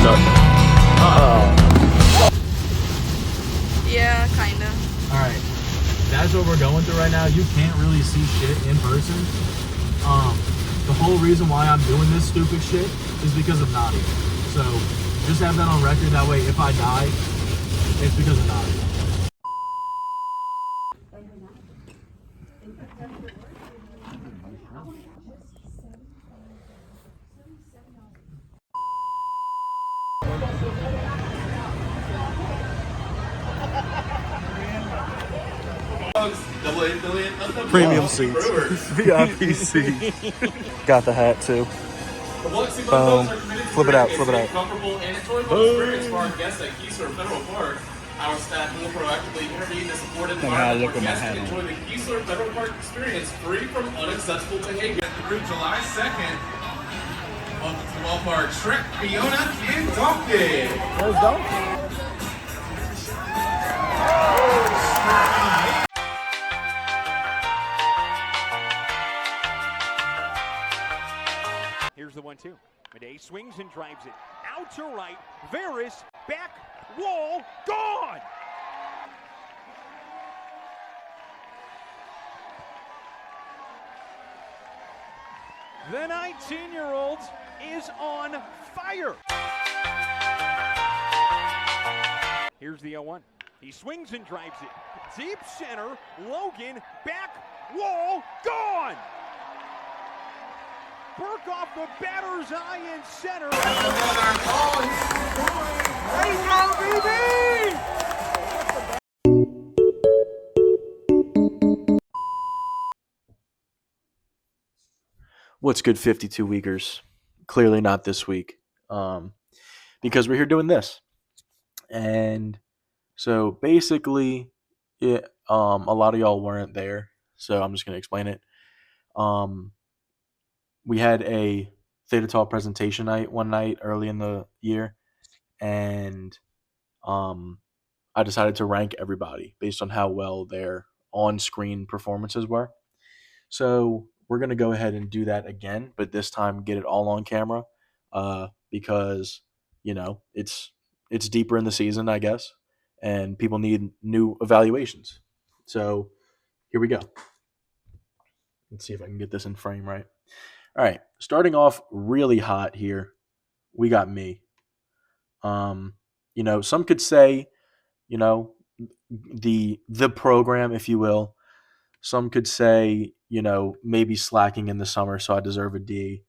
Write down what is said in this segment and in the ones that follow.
nothing. Yeah, kinda. Alright. That's what we're going through right now. You can't really see shit in person. The whole reason why I'm doing this stupid shit is because of Nadia. So just have that on record. That way, if I die, it's because of Nadia. Premium seats. VIP seat. Got the hat too. Boom. Flip it out, flip it out. Comfortable and enjoyable experience for our guests at Keesler Federal Park. Our staff will proactively intervene to support environment where guests can enjoy the Keesler Federal Park experience free from unacceptable behavior. Through July 2nd, welcome to Ballpark, Shrek, Fiona, and Donkey. Where's Donkey? Here's the 1-2. Madej swings and drives it out to right. Veras back wall gone. The 19-year-old is on fire. Here's the 0-1. He swings and drives it deep center. Logan back wall gone. Burke off the batter's eye in center. What's good, 52 weekers? Clearly not this week, because we're here doing this. And so basically, a lot of y'all weren't there, so I'm just gonna explain it. We had a Theta Talk presentation night one night early in the year, and I decided to rank everybody based on how well their on-screen performances were. So we're going to go ahead and do that again, but this time get it all on camera, because, it's deeper in the season, I guess, and people need new evaluations. So here we go. Let's see if I can get this in frame right. All right, starting off really hot here, we got me. Some could say, the program, if you will. Some could say, maybe slacking in the summer, so I deserve a D.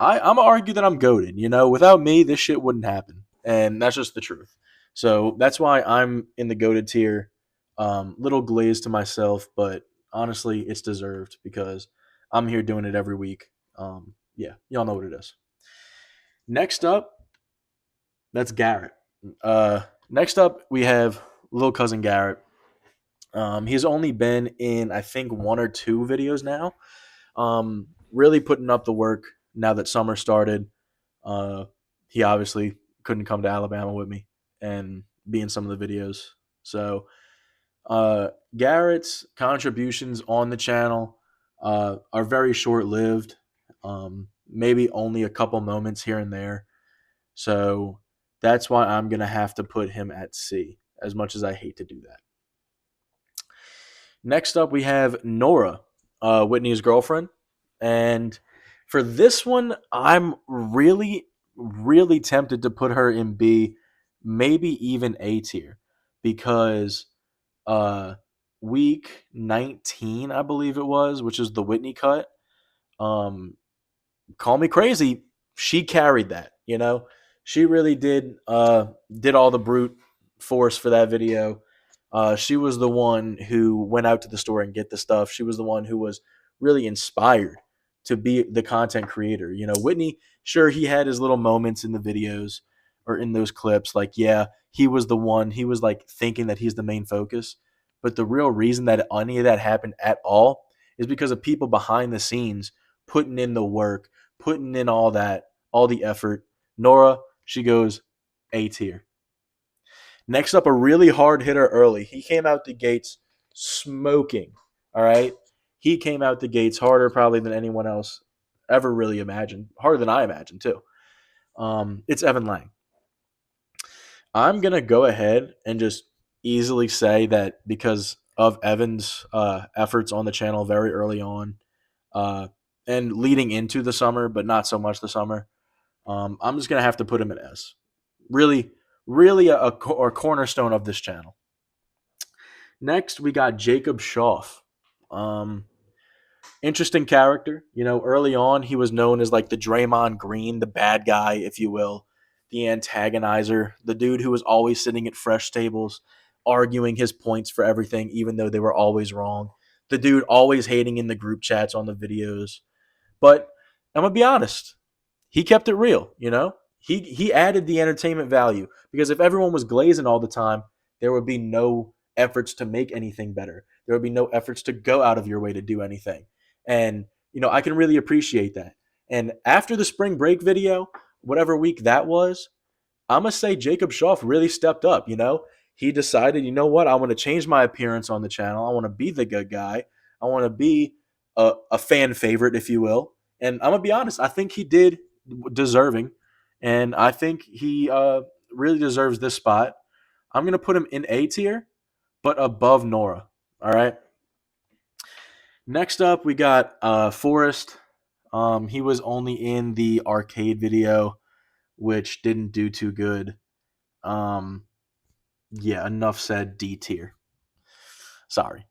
I'm gonna argue that I'm goated. Without me, this shit wouldn't happen, and that's just the truth. So that's why I'm in the goated tier. Little glazed to myself, but honestly, it's deserved because I'm here doing it every week. Yeah, y'all know what it is. Next up, that's Garrett. Next up, we have little cousin Garrett. He's only been in, I think, 1 or 2 videos now. Really putting up the work now that summer started. He obviously couldn't come to Alabama with me and be in some of the videos. So Garrett's contributions on the channel are very short-lived. Maybe only a couple moments here and there. So that's why I'm going to have to put him at C, as much as I hate to do that. Next up, we have Nora, Whitney's girlfriend. And for this one, I'm really, really tempted to put her in B, maybe even A tier, because week 19, I believe it was, which is the Whitney cut. Call me crazy, she carried that. She really did all the brute force for that video. She was the one who went out to the store and get the stuff. She was the one who was really inspired to be the content creator. Whitney, sure, he had his little moments in the videos or in those clips. Like, yeah, he was the one. He was like thinking that he's the main focus. But the real reason that any of that happened at all is because of people behind the scenes putting in the work, putting in all the effort. Nora, she goes A tier. Next up, a really hard hitter early. He came out the gates smoking, all right? He came out the gates harder probably than anyone else ever really imagined. Harder than I imagined, too. It's Evan Lang. I'm gonna go ahead and just easily say that because of Evan's efforts on the channel very early on, uh, and leading into the summer, but not so much the summer. I'm just gonna have to put him at S. Really, really a cornerstone of this channel. Next, we got Jacob Schaff. Um, Interesting character. You know, early on, he was known as like the Draymond Green, the bad guy, if you will, the antagonizer, the dude who was always sitting at fresh tables, arguing his points for everything, even though they were always wrong. The dude always hating in the group chats on the videos. But I'm gonna be honest, he kept it real. You know, he added the entertainment value because if everyone was glazing all the time, there would be no efforts to make anything better. There would be no efforts to go out of your way to do anything. And you know, I can really appreciate that. And after the spring break video, whatever week that was, I'm gonna say Jacob Schaff really stepped up. You know, he decided, you know what, I want to change my appearance on the channel. I want to be the good guy. I want to be a fan favorite, if you will. And I'm gonna be honest, I think he did deserving, and I think he really deserves this spot. I'm gonna put him in A tier, but above Nora. All right. Next up, we got Forrest. He was only in the arcade video, which didn't do too good. Yeah, enough said. D tier. Sorry.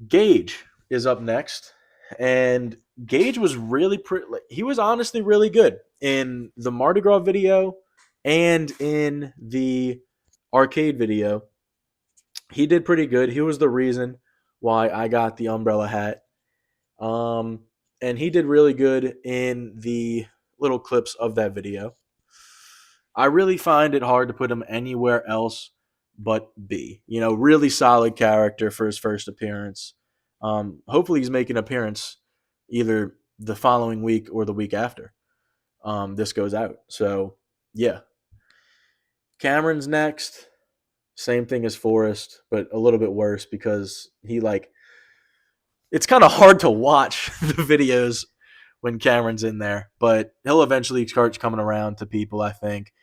Gage is up next, and Gage was really he was honestly really good in the Mardi Gras video and in the arcade video. He did pretty good. He was the reason why I got the umbrella hat. And he did really good in the little clips of that video. I really find it hard to put him anywhere else but B. You know, really solid character for his first appearance. Hopefully he's making an appearance either the following week or the week after this goes out. So, yeah. Cameron's next. Same thing as Forrest, but a little bit worse because he it's kind of hard to watch the videos when Cameron's in there, but he'll eventually start coming around to people, I think.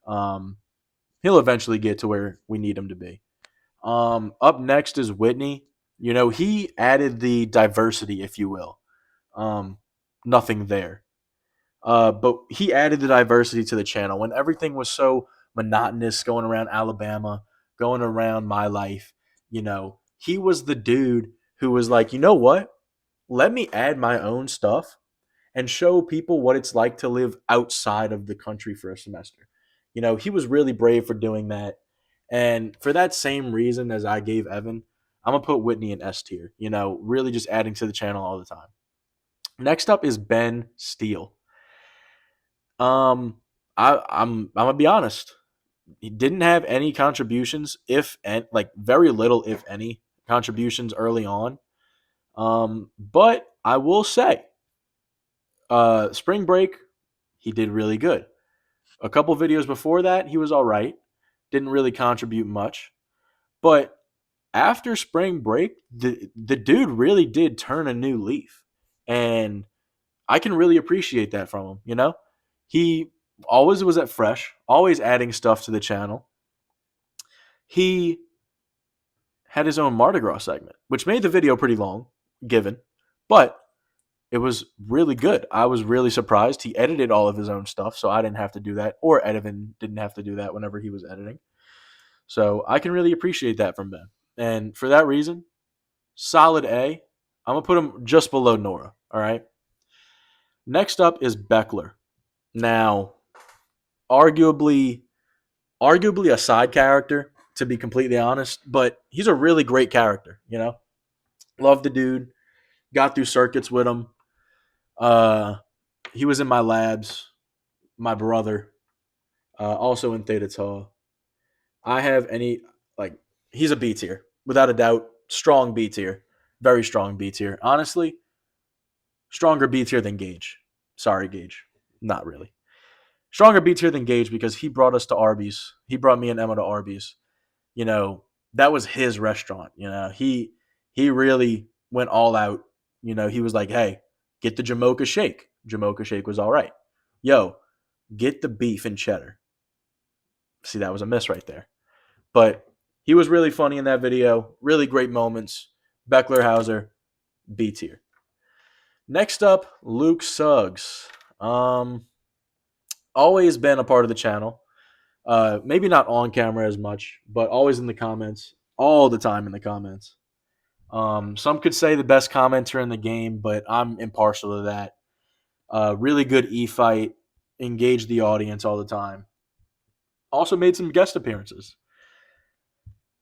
He'll eventually get to where we need him to be. Up next is Whitney. You know, he added the diversity, if you will. Nothing there. But he added the diversity to the channel when everything was so monotonous going around Alabama, going around my life. You know, he was the dude who was like, you know what? Let me add my own stuff and show people what it's like to live outside of the country for a semester. You know, he was really brave for doing that. And for that same reason as I gave Evan, I'm going to put Whitney in S tier. You know, really just adding to the channel all the time. Next up is Ben Steele. I'm gonna be honest. He didn't have any contributions, very little, if any, contributions early on. But I will say, spring break, he did really good. A couple videos before that, he was all right. Didn't really contribute much. But after spring break, the dude really did turn a new leaf. And I can really appreciate that from him, you know? He always was at fresh, always adding stuff to the channel. He had his own Mardi Gras segment, which made the video pretty long, given, but it was really good. I was really surprised. He edited all of his own stuff, so I didn't have to do that, or Evan didn't have to do that whenever he was editing. So I can really appreciate that from Ben. And for that reason, solid A. I'm going to put him just below Nora, all right? Next up is Beckler. Now, arguably a side character, to be completely honest, but he's a really great character, you know? Love the dude. Got through circuits with him. He was in my labs, my brother, also in Theta Tau. He's a B tier, without a doubt. Strong B tier. Very strong B tier. Honestly, stronger B tier than Gage. Sorry, Gage. Not really. Stronger B tier than Gage because he brought us to Arby's. He brought me and Emma to Arby's. You know, that was his restaurant. You know, he really went all out. You know, he was like, hey, get the Jamocha shake. Jamocha shake was all right. Yo, get the beef and cheddar. See, that was a miss right there. But he was really funny in that video. Really great moments. Beckler Hauser, B tier. Next up, Luke Suggs. Always been a part of the channel. Maybe not on camera as much, but always in the comments. All the time in the comments. Some could say the best commenter in the game, but I'm impartial to that. Really good e-fight. Engaged the audience all the time. Also made some guest appearances.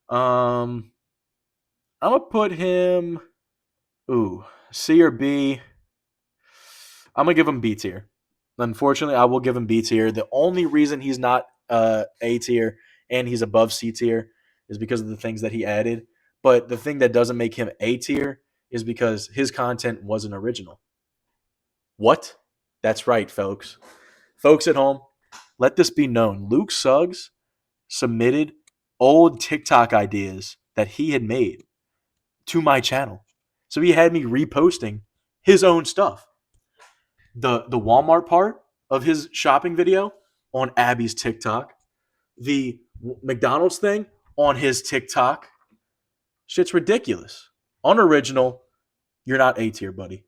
I'm going to put him... C or B. I'm going to give him B tier. Unfortunately, I will give him B tier. The only reason he's not A tier and he's above C tier is because of the things that he added. But the thing that doesn't make him A tier is because his content wasn't original. What? That's right, folks. Folks at home, let this be known. Luke Suggs submitted old TikTok ideas that he had made to my channel. So he had me reposting his own stuff. The Walmart part of his shopping video on Abby's TikTok. The McDonald's thing on his TikTok. Shit's ridiculous. Unoriginal. You're not A tier, buddy.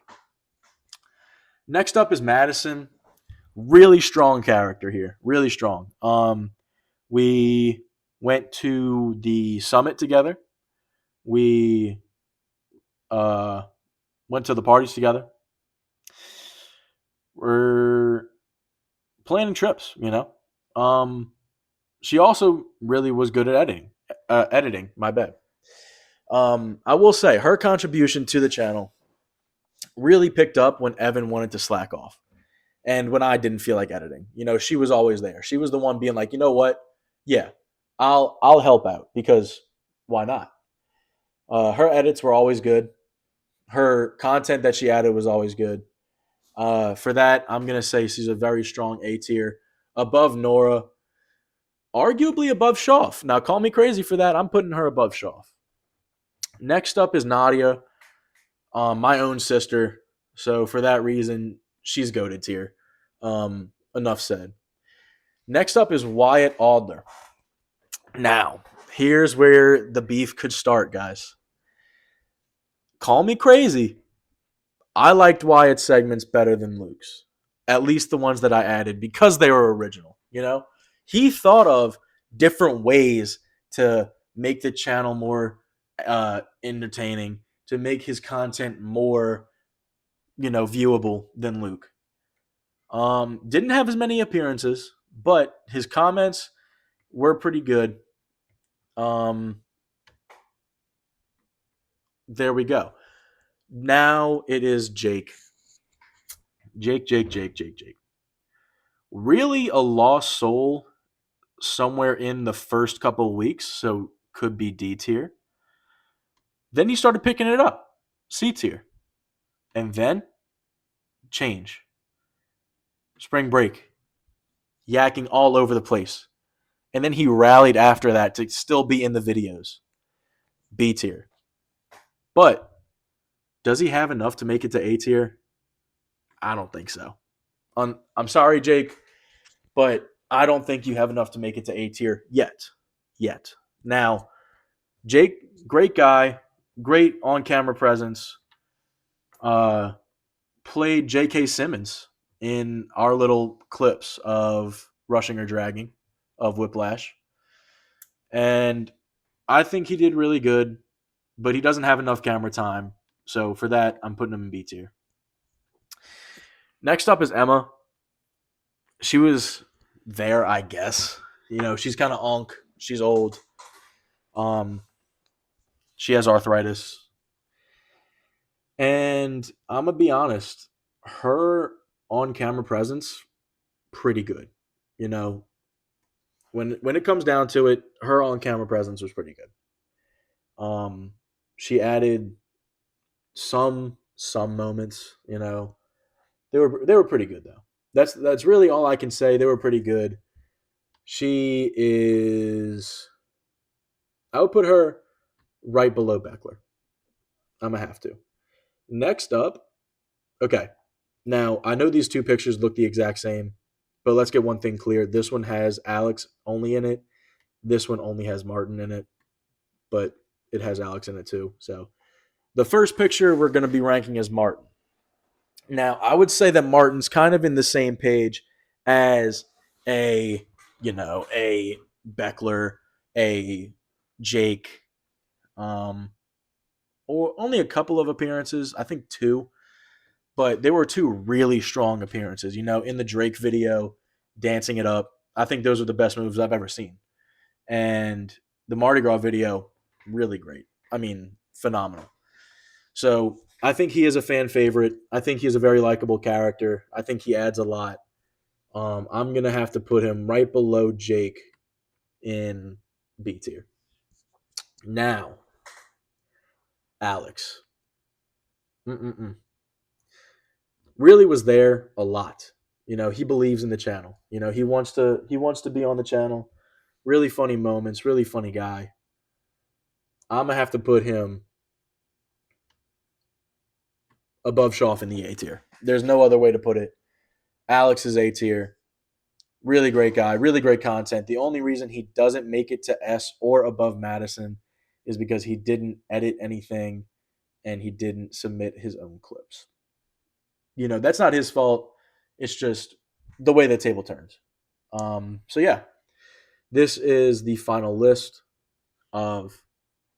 Next up is Madison. Really strong character here. Really strong. We went to the summit together. We went to the parties together. We're planning trips, you know. She also really was good at editing. My bad. I will say her contribution to the channel really picked up when Evan wanted to slack off, and when I didn't feel like editing. You know, she was always there. She was the one being like, you know what? Yeah, I'll help out because why not? Her edits were always good. Her content that she added was always good. For that, I'm going to say she's a very strong A tier. Above Nora. Arguably above Shoff. Now, call me crazy for that. I'm putting her above Shoff. Next up is Nadia. My own sister. So, for that reason, she's goated tier. Enough said. Next up is Wyatt Adler. Now, here's where the beef could start, guys. Call me crazy. I liked Wyatt's segments better than Luke's. At least the ones that I added because they were original, you know? He thought of different ways to make the channel more entertaining, to make his content more, you know, viewable than Luke. Didn't have as many appearances, but his comments were pretty good. There we go. Now it is Jake. Jake. Really a lost soul somewhere in the first couple of weeks, so could be D tier. Then he started picking it up, C tier. And then change. Spring break. Yakking all over the place. And then he rallied after that to still be in the videos. B tier. But does he have enough to make it to A tier? I don't think so. I'm sorry, Jake, but I don't think you have enough to make it to A tier yet. Now, Jake, great guy, great on-camera presence. Played J.K. Simmons in our little clips of Rushing or Dragging of Whiplash. And I think he did really good, but he doesn't have enough camera time. So for that, I'm putting him in B tier. Next up is Emma. She was there, I guess. You know, she's kind of onk. She's old. She has arthritis. And I'm going to be honest, her on-camera presence, pretty good. You know, when it comes down to it, her on-camera presence was pretty good. She added some moments, you know. They were pretty good though. That's really all I can say. They were pretty good. She is, I would put her right below Beckler. I'm gonna have to. Next up, okay. Now I know these two pictures look the exact same. But let's get one thing clear. This one has Alex only in it. This one only has Martin in it, but it has Alex in it too. So the first picture we're going to be ranking is Martin. Now, I would say that Martin's kind of in the same page as a Beckler, a Jake, or only a couple of appearances. I think 2. But they were 2 really strong appearances. In the Drake video, dancing it up. I think those are the best moves I've ever seen. And the Mardi Gras video, really great. I mean, phenomenal. So I think he is a fan favorite. I think he's a very likable character. I think he adds a lot. I'm going to have to put him right below Jake in B tier. Now, Alex. Really was there a lot. He believes in the channel. He wants to be on the channel. Really funny moments, really funny guy. I'm going to have to put him above Shoff in the A tier. There's no other way to put it. Alex is A tier. Really great guy, really great content. The only reason he doesn't make it to S or above Madison is because he didn't edit anything and he didn't submit his own clips. That's not his fault. It's just the way the table turns. So yeah, this is the final list of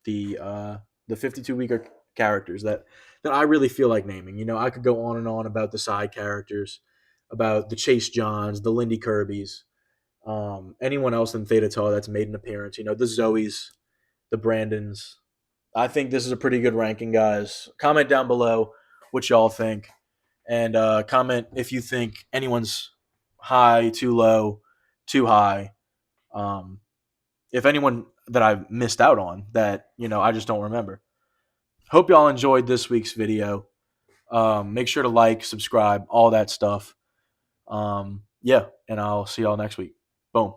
the 52-weeker characters that I really feel like naming. I could go on and on about the side characters, about the Chase Johns, the Lindy Kirbys, anyone else in Theta Tau that's made an appearance. The Zoes, the Brandons. I think this is a pretty good ranking, guys. Comment down below what y'all think. And comment if you think anyone's high, too low, too high. If anyone that I've missed out on that, I just don't remember. Hope y'all enjoyed this week's video. Make sure to like, subscribe, all that stuff. Yeah, and I'll see y'all next week. Boom.